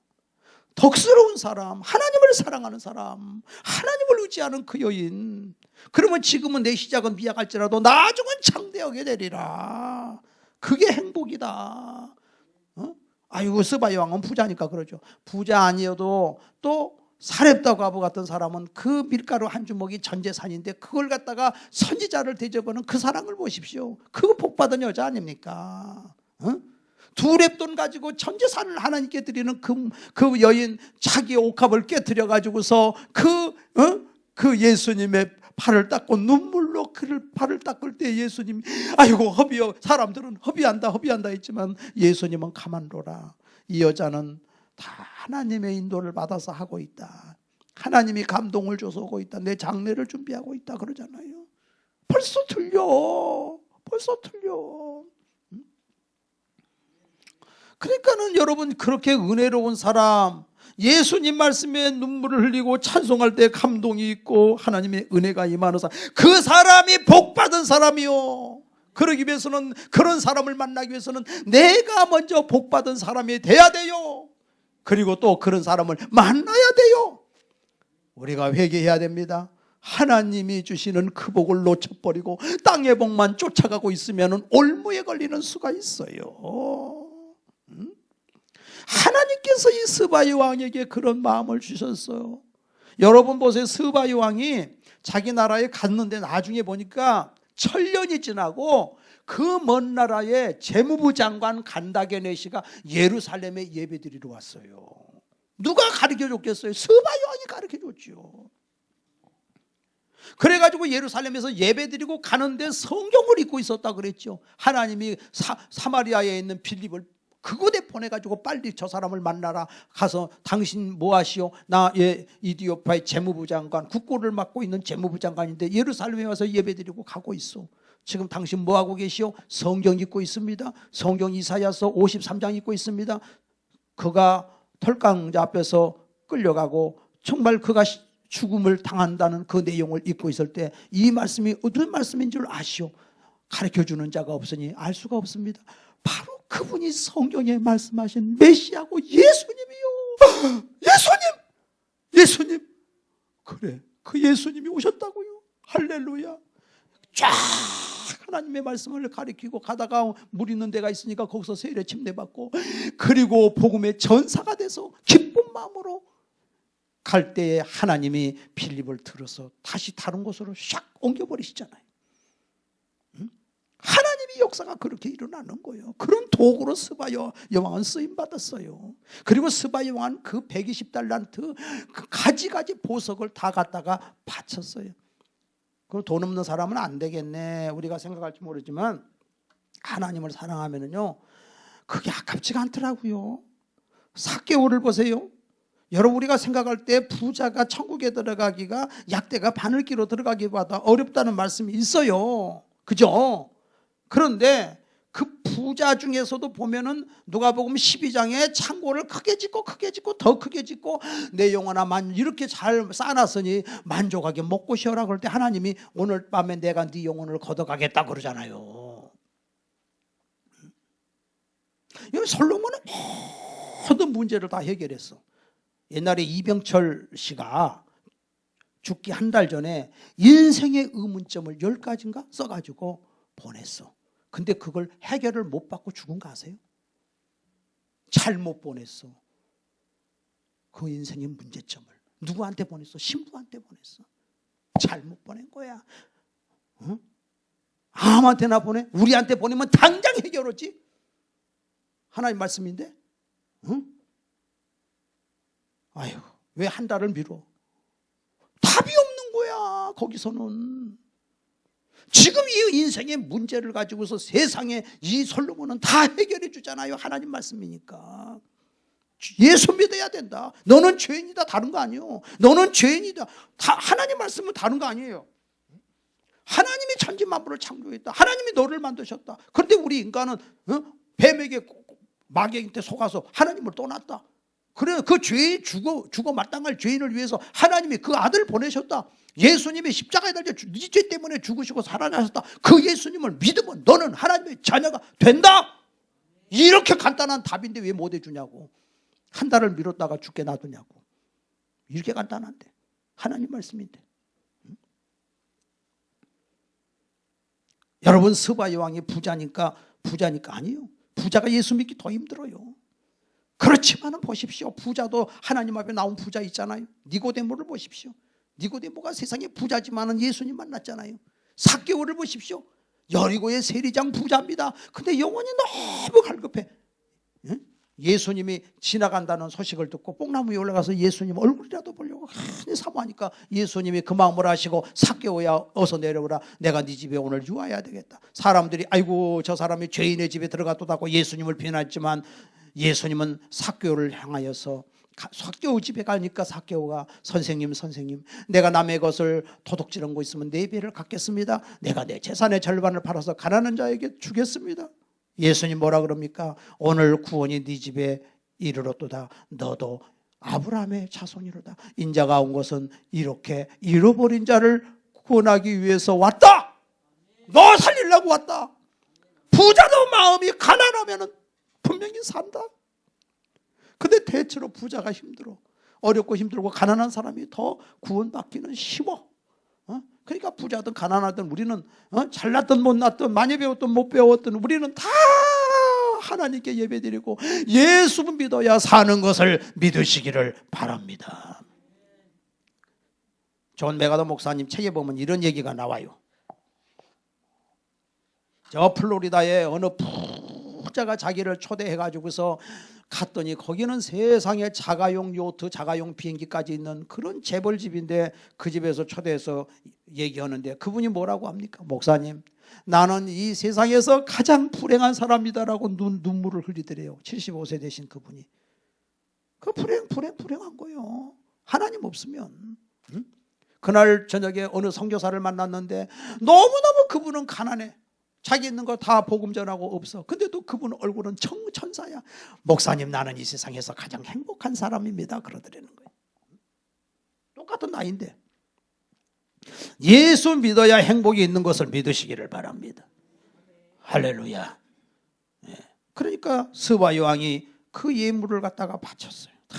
덕스러운 사람, 하나님을 사랑하는 사람, 하나님을 의지하는 그 여인. 그러면 지금은 내 시작은 미약할지라도 나중은 창대하게 되리라. 그게 행복이다. 아이고, 스바 여왕은 부자니까 그러죠. 부자 아니어도 또 사렙다 과부 같은 사람은 그 밀가루 한 주먹이 전 재산인데 그걸 갖다가 선지자를 대접하는 그 사랑을 보십시오. 그거 복받은 여자 아닙니까? 두 렙돈 가지고 전 재산을 하나님께 드리는 그 여인, 자기의 옥합을 깨뜨려 가지고서 그 예수님의 발을 닦고 눈물로 그를 발을 닦을 때 예수님, 아이고 허비여, 사람들은 허비한다 했지만 예수님은 가만둬라. 이 여자는 다 하나님의 인도를 받아서 하고 있다. 하나님이 감동을 줘서 하고 있다. 내 장례를 준비하고 있다 그러잖아요. 벌써 틀려. 그러니까는 여러분, 그렇게 은혜로운 사람, 예수님 말씀에 눈물을 흘리고 찬송할 때 감동이 있고 하나님의 은혜가 임하는 사람, 그 사람이 복받은 사람이요. 그러기 위해서는, 그런 사람을 만나기 위해서는 내가 먼저 복받은 사람이 돼야 돼요. 그리고 또 그런 사람을 만나야 돼요. 우리가 회개해야 됩니다. 하나님이 주시는 그 복을 놓쳐버리고 땅의 복만 쫓아가고 있으면 올무에 걸리는 수가 있어요. 하나님께서 이 스바 여왕에게 그런 마음을 주셨어요. 여러분 보세요. 스바 여왕이 자기 나라에 갔는데 나중에 보니까 천년이 지나고 그 먼 나라의 재무부 장관 간다게 네시가 예루살렘에 예배드리러 왔어요. 누가 가르쳐줬겠어요? 스바 여왕이 가르쳐줬죠. 그래가지고 예루살렘에서 예배드리고 가는데 성경을 읽고 있었다 그랬죠. 하나님이 사마리아에 있는 빌립을 그곳에 보내가지고 빨리 저 사람을 만나라. 가서 당신 뭐 하시오? 나 이디오파의 재무부 장관, 국고를 맡고 있는 재무부 장관인데 예루살렘에 와서 예배드리고 가고 있어. 지금 당신 뭐 하고 계시오? 성경 읽고 있습니다. 성경 이사야서 53장 읽고 있습니다. 그가 털강자 앞에서 끌려가고 정말 그가 죽음을 당한다는 그 내용을 읽고 있을 때 이 말씀이 어떤 말씀인 줄 아시오? 가르쳐주는 자가 없으니 알 수가 없습니다. 바로 그분이 성경에 말씀하신 메시아고 예수님이요. 예수님. 그래, 그 예수님이 오셨다고요. 할렐루야. 쫙 하나님의 말씀을 가리키고 가다가 물 있는 데가 있으니까 거기서 세례 침례받고, 그리고 복음의 전사가 돼서 기쁜 마음으로 갈 때에 하나님이 필립을 들어서 다시 다른 곳으로 샥 옮겨버리시잖아요. 하나님의 역사가 그렇게 일어나는 거예요. 그런 도구로 스바 여왕은 쓰임받았어요. 그리고 스바 여왕은 그 120달란트 그 가지가지 보석을 다 갖다가 바쳤어요. 그럼 돈 없는 사람은 안 되겠네, 우리가 생각할지 모르지만 하나님을 사랑하면은요 그게 아깝지가 않더라고요. 삭개오를 보세요. 여러분, 우리가 생각할 때 부자가 천국에 들어가기가 약대가 바늘기로 들어가기보다 어렵다는 말씀이 있어요. 그죠? 그런데 그 부자 중에서도 보면은 누가복음 12장에 창고를 크게 짓고 더 크게 짓고 내 영혼아 이렇게 잘 쌓아놨으니 만족하게 먹고 쉬어라 그럴 때 하나님이 오늘 밤에 내가 네 영혼을 걷어가겠다 그러잖아요. 이 솔로몬은 모든 문제를 다 해결했어. 옛날에 이병철 씨가 죽기 한 달 전에 인생의 의문점을 10가지인가 써가지고 보냈어. 근데 그걸 해결을 못 받고 죽은 거 아세요? 잘못 보냈어. 그 인생의 문제점을 누구한테 보냈어? 신부한테 보냈어. 잘못 보낸 거야. 응? 아무한테나 보내? 우리한테 보내면 당장 해결하지. 하나님 말씀인데. 응? 아유, 왜 한 달을 미뤄? 답이 없는 거야. 거기서는 지금 이 인생의 문제를 가지고서 세상에 이 솔로몬은 다 해결해 주잖아요. 하나님 말씀이니까. 예수 믿어야 된다. 너는 죄인이다. 다른 거 아니에요. 너는 죄인이다. 하나님 말씀은 다른 거 아니에요. 하나님이 천지만물을 창조했다. 하나님이 너를 만드셨다. 그런데 우리 인간은 뱀에게 마귀한테 속아서 하나님을 떠났다. 그래, 그 죄에 죽어 마땅할 죄인을 위해서 하나님이 그 아들을 보내셨다. 예수님이 십자가에 달려 네 죄 때문에 죽으시고 살아나셨다. 그 예수님을 믿으면 너는 하나님의 자녀가 된다. 이렇게 간단한 답인데 왜 못 해주냐고. 한 달을 미뤘다가 죽게 놔두냐고. 이렇게 간단한데 하나님 말씀인데. 여러분, 스바 여왕이 부자니까 아니에요. 부자가 예수 믿기 더 힘들어요. 그렇지만은 보십시오. 부자도 하나님 앞에 나온 부자 있잖아요. 니고데모를 보십시오. 니고데모가 세상에 부자지만은 예수님 만났잖아요. 삭개오를 보십시오. 여리고의 세리장 부자입니다. 근데 영혼이 너무 갈급해. 예수님이 지나간다는 소식을 듣고 뽕나무 위에 올라가서 예수님 얼굴이라도 보려고 많이 사모하니까 예수님이 그 마음을 아시고 삭개오야 어서 내려오라. 내가 네 집에 오늘 유하여야 되겠다. 사람들이 아이고 저 사람이 죄인의 집에 들어갔다고 예수님을 비난했지만 예수님은 삭개오를 향하여서 삭개오 집에 가니까 삭개오가 선생님 내가 남의 것을 도둑질한 거 있으면 4배를 갚겠습니다. 내가 내 재산의 절반을 팔아서 가난한 자에게 주겠습니다. 예수님 뭐라 그럽니까? 오늘 구원이 네 집에 이르렀도다. 너도 아브라함의 자손이로다. 인자가 온 것은 이렇게 잃어버린 자를 구원하기 위해서 왔다. 너 살리려고 왔다. 부자도 마음이 가난하면 분명히 산다. 근데 대체로 부자가 힘들어. 어렵고 힘들고 가난한 사람이 더 구원받기는 쉬워. 그러니까 부자든 가난하든 우리는 잘났든 못났든 많이 배웠든 못 배웠든 우리는 다 하나님께 예배드리고 예수 믿어야 사는 것을 믿으시기를 바랍니다. 존 메가더 목사님 책에 보면 이런 얘기가 나와요. 저 플로리다의 어느 부자가 자기를 초대해가지고서 갔더니 거기는 세상에 자가용 요트, 자가용 비행기까지 있는 그런 재벌집인데 그 집에서 초대해서 얘기하는데 그분이 뭐라고 합니까? 목사님, 나는 이 세상에서 가장 불행한 사람이다라고 눈물을 흘리더래요. 75세 되신 그분이. 그 불행한 거예요. 하나님 없으면. 그날 저녁에 어느 선교사를 만났는데 너무너무 그분은 가난해. 자기 있는 거 다 복음 전하고 없어. 근데도 그분 얼굴은 천사야. 목사님, 나는 이 세상에서 가장 행복한 사람입니다. 그러더라는 거예요. 똑같은 나이인데 예수 믿어야 행복이 있는 것을 믿으시기를 바랍니다. 할렐루야. 그러니까 스바 여왕이 그 예물을 갖다가 바쳤어요. 다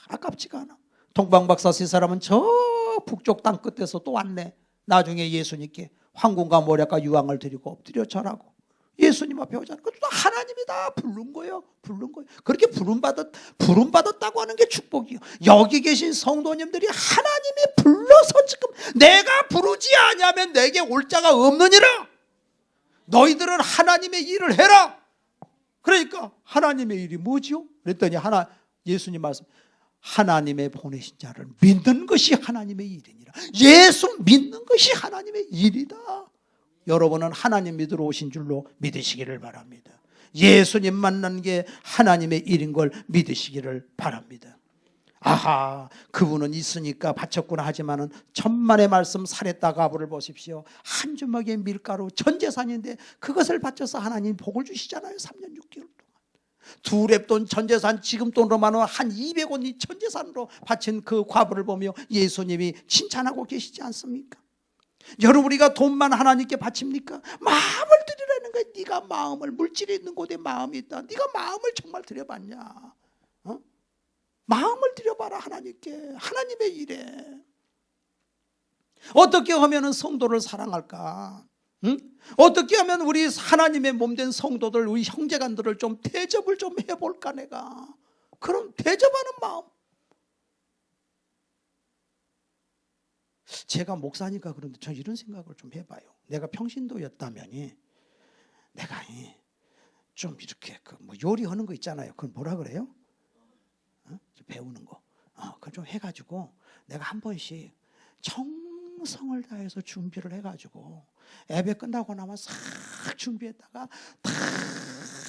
아깝지가 않아. 동방박사 세 사람은 저 북쪽 땅 끝에서 또 왔네. 나중에 예수님께 황금과 모략과 유황을 드리고 엎드려 절하고 예수님 앞에 오잖아. 그것도 하나님이 다 부른 거예요. 그렇게 부름받았다고 하는 게 축복이요. 여기 계신 성도님들이 하나님이 불러서 지금 내가 부르지 않으면 내게 올 자가 없느니라. 너희들은 하나님의 일을 해라. 그러니까 하나님의 일이 뭐지요? 그랬더니 예수님 말씀, 하나님의 보내신 자를 믿는 것이 하나님의 일이니라. 예수 믿는 것이 하나님의 일이다. 여러분은 하나님 믿으러 오신 줄로 믿으시기를 바랍니다. 예수님 만난 게 하나님의 일인 걸 믿으시기를 바랍니다. 아하, 그분은 있으니까 바쳤구나 하지만은 천만의 말씀 살했다 가부를 보십시오. 한 주먹의 밀가루 전 재산인데 그것을 바쳐서 하나님 복을 주시잖아요. 3년 6개월 동안. 두 랩돈 전 재산, 지금 돈으로만 한 200원이 전 재산으로 바친 그 과부를 보며 예수님이 칭찬하고 계시지 않습니까? 여러분, 우리가 돈만 하나님께 바칩니까? 마음을 드리라는 거야. 네가 마음을, 물질이 있는 곳에 마음이 있다. 네가 마음을 정말 드려봤냐? 마음을 드려봐라. 하나님께. 하나님의 일에 어떻게 하면 성도를 사랑할까? 어떻게 하면 우리 하나님의 몸된 성도들, 우리 형제간들을 좀 대접을 좀 해볼까? 내가 그런 대접하는 마음. 제가 목사니까 그런데 저 이런 생각을 좀 해봐요. 내가 평신도였다면 내가 좀 이렇게 뭐 요리하는 거 있잖아요. 그건 뭐라 그래요? 배우는 거. 그걸 좀 해가지고 내가 한 번씩 정성을 다해서 준비를 해가지고 예배 끝나고 나면 싹 준비했다가 다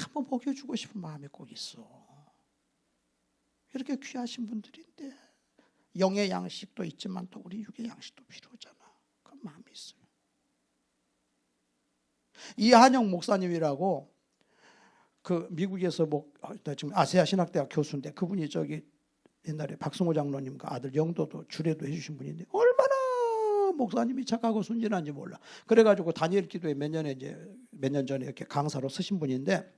한번 먹여주고 싶은 마음이 꼭 있어. 이렇게 귀하신 분들인데 영의 양식도 있지만 또 우리 육의 양식도 필요하잖아. 그런 마음이 있어요. 이한영 목사님이라고 그 미국에서 지금 아세아 신학대학 교수인데 그분이 옛날에 박승호 장로님과 아들 영도도 주례도 해주신 분인데 얼마나 목사님이 착하고 순진한지 몰라. 그래가지고 다니엘 기도에 몇 년 전에 이렇게 강사로 쓰신 분인데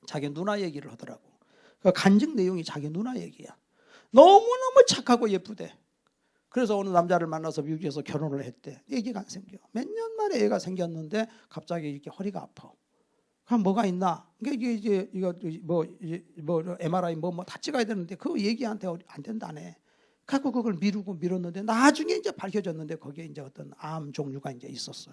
자기 누나 얘기를 하더라고. 그 간증 내용이 자기 누나 얘기야. 너무너무 착하고 예쁘대. 그래서 어느 남자를 만나서 미국에서 결혼을 했대. 애기가 안 생겨. 몇 년 만에 애가 생겼는데 갑자기 이렇게 허리가 아파. 그럼 뭐가 있나? 이거 MRI 다 찍어야 되는데 그 얘기한테 안 된다네. 갖고 그걸 미뤘는데 나중에 이제 밝혀졌는데 거기에 이제 어떤 암 종류가 이제 있었어.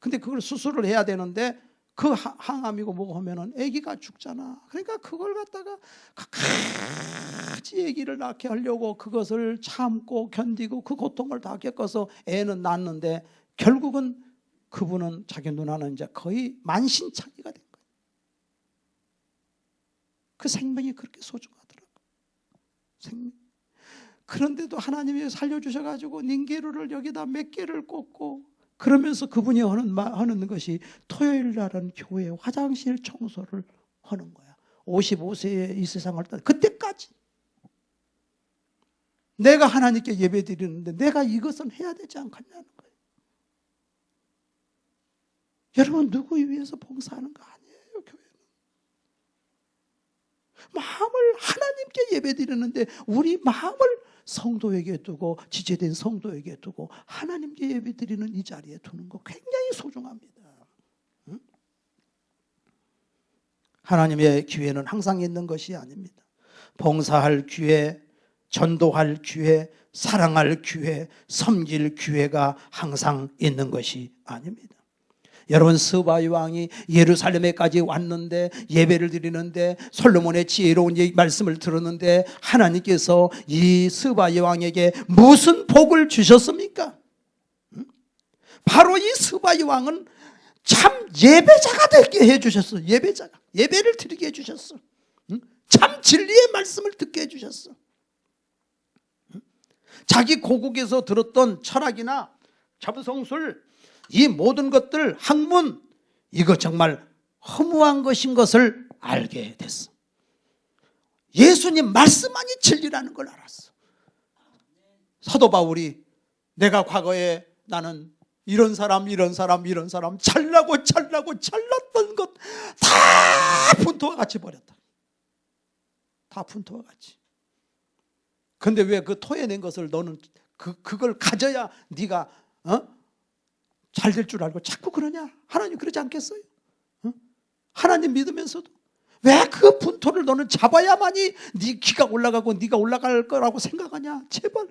근데 그걸 수술을 해야 되는데 그 항암이고 뭐고 하면은 아기가 죽잖아. 그러니까 그걸 갖다가 같이 아기를 낳게 하려고 그것을 참고 견디고 그 고통을 다 겪어서 애는 낳았는데 결국은 그분은 자기 누나는 이제 거의 만신창이가 된 거예요. 그 생명이 그렇게 소중하더라고. 생명. 그런데도 하나님이 살려주셔가지고 닌게루를 여기다 몇 개를 꽂고 그러면서 그분이 하는 것이 토요일 날은 교회 화장실 청소를 하는 거야. 55세에 이 세상을 떠나 그때까지 내가 하나님께 예배드리는데 내가 이것은 해야 되지 않겠냐는 거예요. 여러분, 누구 위해서 봉사하는 거 아니에요. 교회는 마음을 하나님께 예배드리는데 우리 마음을 성도에게 두고 지체된 성도에게 두고 하나님께 예배드리는 이 자리에 두는 거 굉장히 소중합니다. 응? 하나님의 기회는 항상 있는 것이 아닙니다. 봉사할 기회, 전도할 기회, 사랑할 기회, 섬길 기회가 항상 있는 것이 아닙니다. 여러분, 스바의 왕이 예루살렘에까지 왔는데 예배를 드리는데 솔로몬의 지혜로운 말씀을 들었는데 하나님께서 이 스바의 왕에게 무슨 복을 주셨습니까? 바로 이 스바의 왕은 참 예배자가 되게 해주셨어. 예배를 드리게 해주셨어. 참 진리의 말씀을 듣게 해주셨어. 자기 고국에서 들었던 철학이나 점성술, 이 모든 것들, 학문, 이거 정말 허무한 것인 것을 알게 됐어. 예수님 말씀만이 진리라는 걸 알았어. 사도 바울이 내가 과거에 나는 이런 사람 잘났던 것 다 분토와 같이 버렸다. 다 분토와 같이. 근데 왜 그 토해낸 것을 너는 그걸 가져야 네가 잘 될 줄 알고 자꾸 그러냐? 하나님 그러지 않겠어요? 하나님 믿으면서도 왜 그 분토를 너는 잡아야만이 네 기가 올라가고 네가 올라갈 거라고 생각하냐? 제발.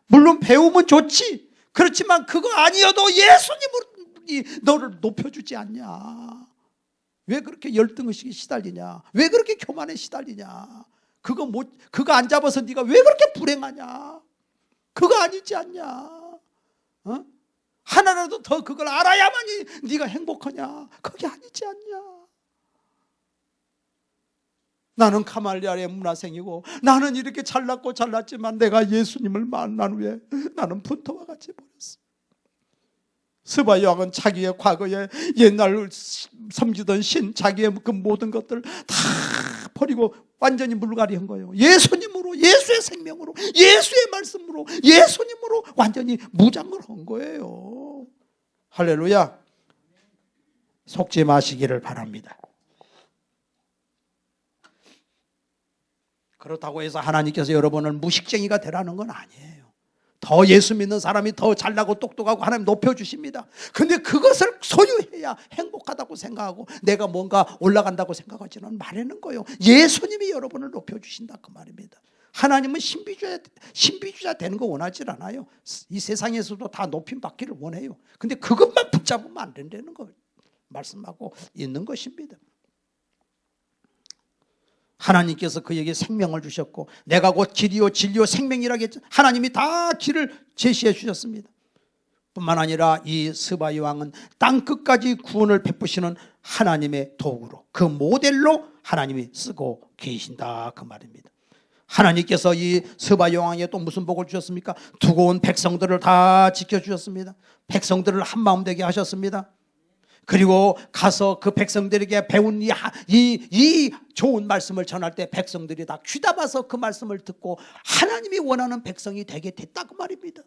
물론 배움은 좋지. 그렇지만 그거 아니어도 예수님이 너를 높여주지 않냐? 왜 그렇게 열등의식에 시달리냐? 왜 그렇게 교만에 시달리냐? 그거 안 잡아서 네가 왜 그렇게 불행하냐? 그거 아니지 않냐? 하나라도 더 그걸 알아야만이 네가 행복하냐? 그게 아니지 않냐? 나는 가말리엘의 문화생이고 나는 이렇게 잘났지만 내가 예수님을 만난 후에 나는 분토와 같이 버렸어. 스바 여왕은 자기의 과거에 옛날 섬기던 신, 자기의 그 모든 것들 다 버리고 완전히 물갈이한 거예요. 예수님으로, 예수의 생명으로, 예수의 말씀으로, 예수님으로 완전히 무장을 한 거예요. 할렐루야. 속지 마시기를 바랍니다. 그렇다고 해서 하나님께서 여러분을 무식쟁이가 되라는 건 아니에요. 더 예수 믿는 사람이 더 잘나고 똑똑하고 하나님 높여주십니다. 근데 그것을 소유해야 행복하다고 생각하고 내가 뭔가 올라간다고 생각하지는 말하는 거예요. 예수님이 여러분을 높여주신다 그 말입니다. 하나님은 신비주의자 되는 거 원하지 않아요. 이 세상에서도 다 높임 받기를 원해요. 근데 그것만 붙잡으면 안 된다는 걸 말씀하고 있는 것입니다. 하나님께서 그에게 생명을 주셨고 내가 곧 길이요 진리요 생명이라고 했죠. 하나님이 다 길을 제시해 주셨습니다. 뿐만 아니라 이 스바 여왕은 땅끝까지 구원을 베푸시는 하나님의 도구로, 그 모델로 하나님이 쓰고 계신다 그 말입니다. 하나님께서 이 스바 여왕에게 또 무슨 복을 주셨습니까? 두고 온 백성들을 다 지켜주셨습니다. 백성들을 한마음 되게 하셨습니다. 그리고 가서 그 백성들에게 배운 이 좋은 말씀을 전할 때 백성들이 다 귀담아서 그 말씀을 듣고 하나님이 원하는 백성이 되게 됐다 그 말입니다.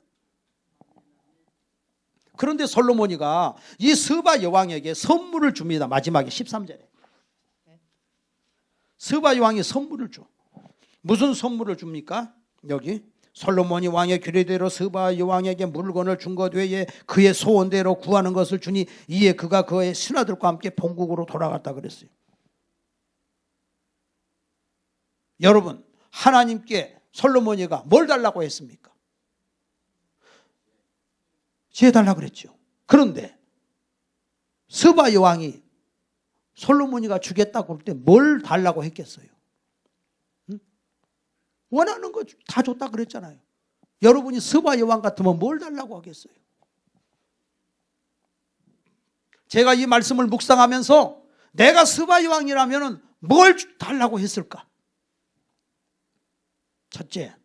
그런데 솔로몬이가 이 스바 여왕에게 선물을 줍니다. 마지막에 13절에 스바 여왕이 선물을 줘. 무슨 선물을 줍니까? 여기 솔로몬이 왕의 규례대로 스바 여왕에게 물건을 준 것 외에 그의 소원대로 구하는 것을 주니 이에 그가 그의 신하들과 함께 본국으로 돌아갔다 그랬어요. 여러분, 하나님께 솔로몬이가 뭘 달라고 했습니까? 지혜 달라고 그랬죠. 그런데 스바 여왕이 솔로몬이가 주겠다고 할 때 뭘 달라고 했겠어요? 원하는 거 다 줬다 그랬잖아요. 여러분이 스바 여왕 같으면 뭘 달라고 하겠어요? 제가 이 말씀을 묵상하면서 내가 스바 여왕이라면 뭘 달라고 했을까? 첫째,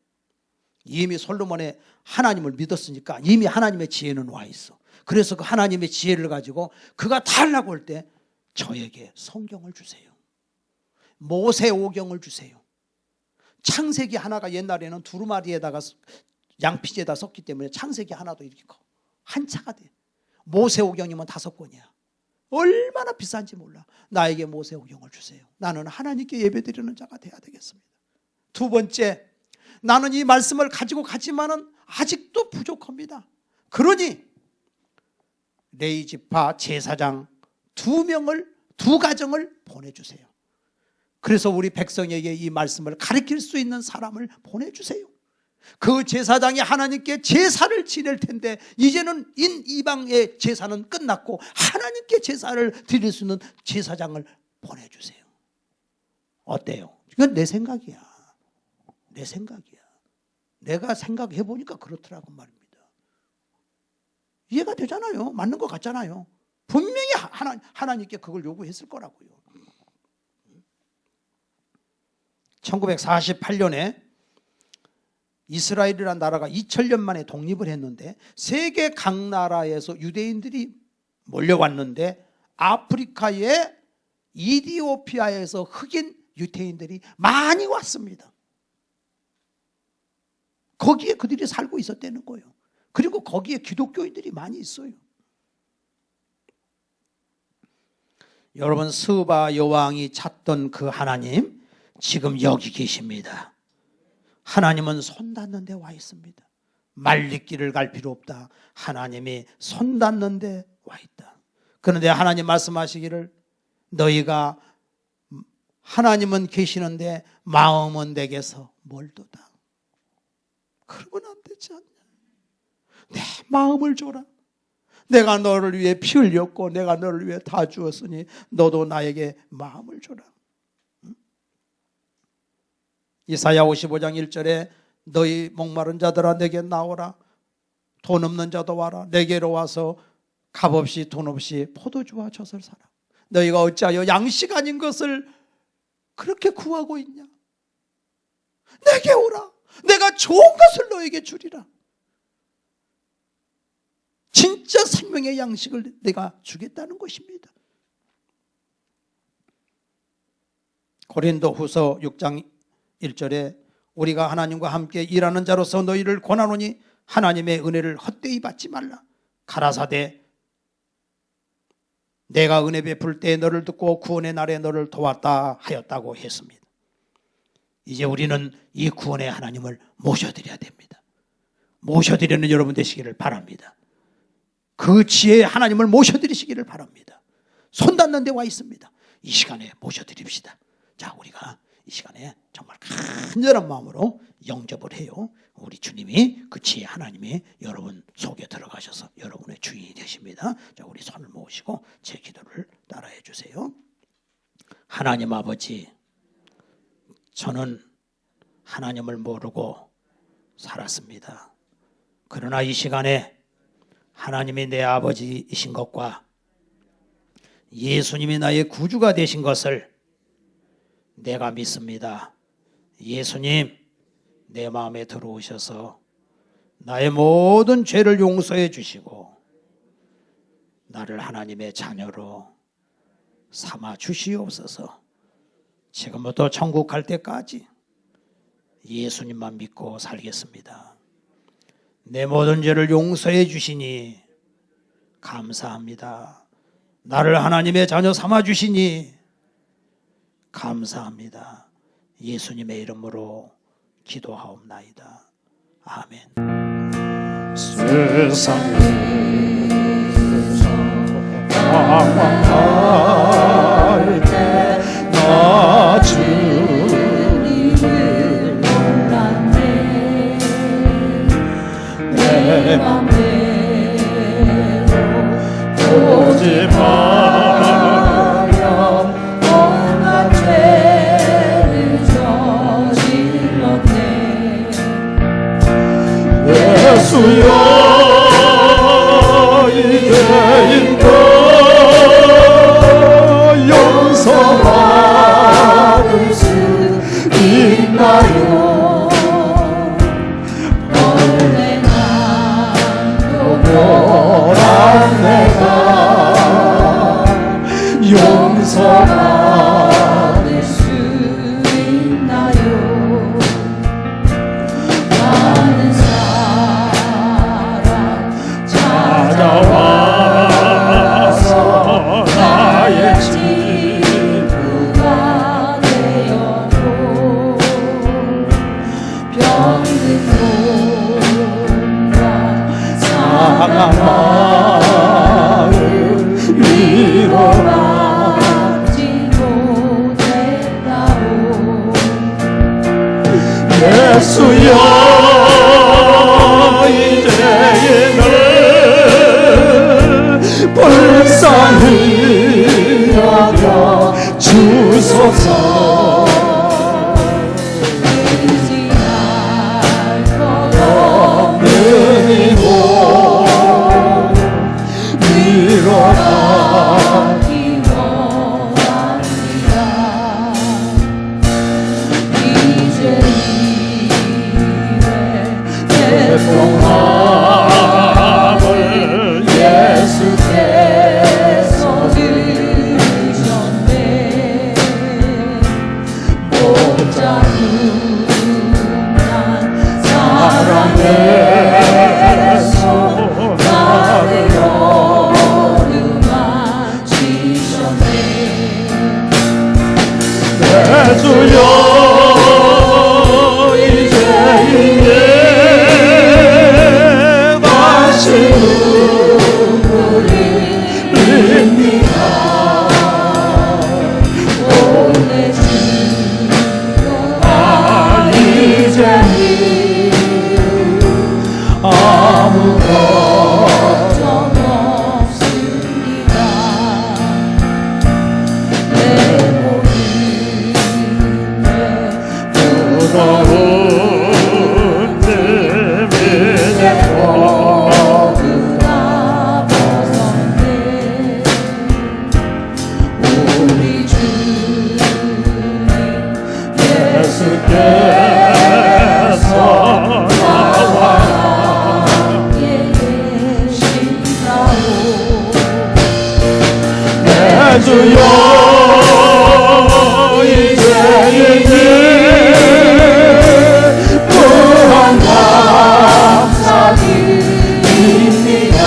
이미 솔로몬의 하나님을 믿었으니까 이미 하나님의 지혜는 와 있어. 그래서 그 하나님의 지혜를 가지고 그가 달라고 할 때 저에게 성경을 주세요. 모세오경을 주세요. 창세기 하나가 옛날에는 두루마리에다가 양피지에다 썼기 때문에 창세기 하나도 이렇게 커. 한 차가 돼. 모세오경이면 5권이야. 얼마나 비싼지 몰라. 나에게 모세오경을 주세요. 나는 하나님께 예배드리는 자가 돼야 되겠습니다. 두 번째, 나는 이 말씀을 가지고 가지만은 아직도 부족합니다. 그러니 레위지파 제사장 2명을, 2가정을 보내주세요. 그래서 우리 백성에게 이 말씀을 가르칠 수 있는 사람을 보내주세요. 그 제사장이 하나님께 제사를 지낼 텐데 이제는 이방의 제사는 끝났고 하나님께 제사를 드릴 수 있는 제사장을 보내주세요. 어때요? 이건 내 생각이야. 내 생각이야. 내가 생각해 보니까 그렇더라고 말입니다. 이해가 되잖아요. 맞는 것 같잖아요. 분명히 하나님께 그걸 요구했을 거라고요. 1948년에 이스라엘이라는 나라가 2000년 만에 독립을 했는데 세계 각 나라에서 유대인들이 몰려왔는데 아프리카의 이디오피아에서 흑인 유대인들이 많이 왔습니다. 거기에 그들이 살고 있었다는 거예요. 그리고 거기에 기독교인들이 많이 있어요. 여러분, 스바 여왕이 찾던 그 하나님 지금 여기 계십니다. 하나님은 손 닿는 데 와 있습니다. 말리길을 갈 필요 없다. 하나님이 손 닿는 데 와 있다. 그런데 하나님 말씀하시기를 너희가 하나님은 계시는데 마음은 내게서 멀도다. 그러면 안 되지 않냐. 내 마음을 줘라. 내가 너를 위해 피 흘렸고 내가 너를 위해 다 주었으니 너도 나에게 마음을 줘라. 이사야 55장 1절에 너희 목마른 자들아 내게 나오라. 돈 없는 자도 와라. 내게로 와서 값없이 돈 없이 포도주와 젖을 사라. 너희가 어찌하여 양식 아닌 것을 그렇게 구하고 있냐. 내게 오라. 내가 좋은 것을 너에게 주리라. 진짜 생명의 양식을 내가 주겠다는 것입니다. 고린도후서 6장 1절에 우리가 하나님과 함께 일하는 자로서 너희를 권하노니 하나님의 은혜를 헛되이 받지 말라. 가라사대 내가 은혜 베풀 때 너를 듣고 구원의 날에 너를 도왔다 하였다고 했습니다. 이제 우리는 이 구원의 하나님을 모셔드려야 됩니다. 모셔드리는 여러분 되시기를 바랍니다. 그 지혜의 하나님을 모셔드리시기를 바랍니다. 손 닿는 데 와 있습니다. 이 시간에 모셔드립시다. 자, 우리가 이 시간에 정말 간절한 마음으로 영접을 해요. 우리 주님이 그 지혜의 하나님이 여러분 속에 들어가셔서 여러분의 주인이 되십니다. 자, 우리 손을 모으시고 제 기도를 따라해 주세요. 하나님 아버지, 저는 하나님을 모르고 살았습니다. 그러나 이 시간에 하나님이 내 아버지이신 것과 예수님이 나의 구주가 되신 것을 내가 믿습니다. 예수님, 내 마음에 들어오셔서 나의 모든 죄를 용서해 주시고 나를 하나님의 자녀로 삼아 주시옵소서. 지금부터 천국 갈 때까지 예수님만 믿고 살겠습니다. 내 모든 죄를 용서해 주시니 감사합니다. 나를 하나님의 자녀 삼아 주시니 감사합니다. 예수님의 이름으로 기도하옵나이다. 아멘. 세상에서 방황할 때 나 주님을 몰랐네. 내 맘대로 오지 마며 온갖 죄를 저질렀네. 예수여 이제인가 용서받을 수 있나요? 오늘난 또 변한 내가 용서받을 수 있나요? 많은 사람 찾아와서 나의 친구가 되어도 병든 몸과 상한 마음 위로받지 못했다오. 예수여 이제는 불쌍히 여겨 주소서. 의지 할 것 없는 이곳 위로받기 원합니다. 이제 내 통함을 예수께서 들으셨네. 아무 걱정 없습니다. 내 모임에 무거운 짐이 모두가 벗었네. 우리 주님 예수께서 나와 함께 계신다오. 내 주여 이제이니 무한 감사드립니다.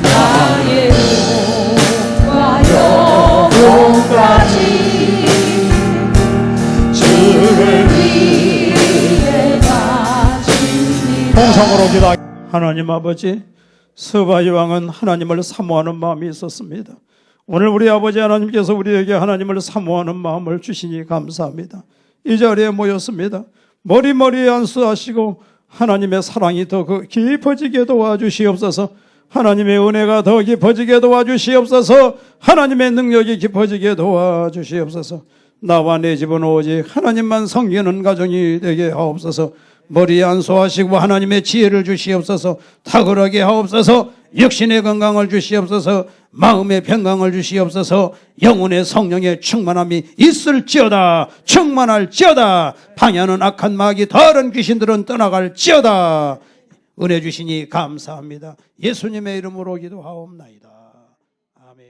나의 몸과 영혼까지 주를 위해 바칩니다. 통성으로 기도. 하나님 아버지, 스바이 왕은 하나님을 사모하는 마음이 있었습니다. 오늘 우리 아버지 하나님께서 우리에게 하나님을 사모하는 마음을 주시니 감사합니다. 이 자리에 모였습니다. 머리머리에 안수하시고 하나님의 사랑이 더 깊어지게 도와주시옵소서. 하나님의 은혜가 더 깊어지게 도와주시옵소서. 하나님의 능력이 깊어지게 도와주시옵소서. 나와 내 집은 오직 하나님만 섬기는 가정이 되게 하옵소서. 머리에 안수하시고 하나님의 지혜를 주시옵소서. 탁월하게 하옵소서. 육신의 건강을 주시옵소서. 마음의 평강을 주시옵소서. 영혼의 성령의 충만함이 있을지어다. 충만할지어다. 방해하는 악한 마귀 더러운 귀신들은 떠나갈지어다. 은혜 주시니 감사합니다. 예수님의 이름으로 기도하옵나이다. 아멘.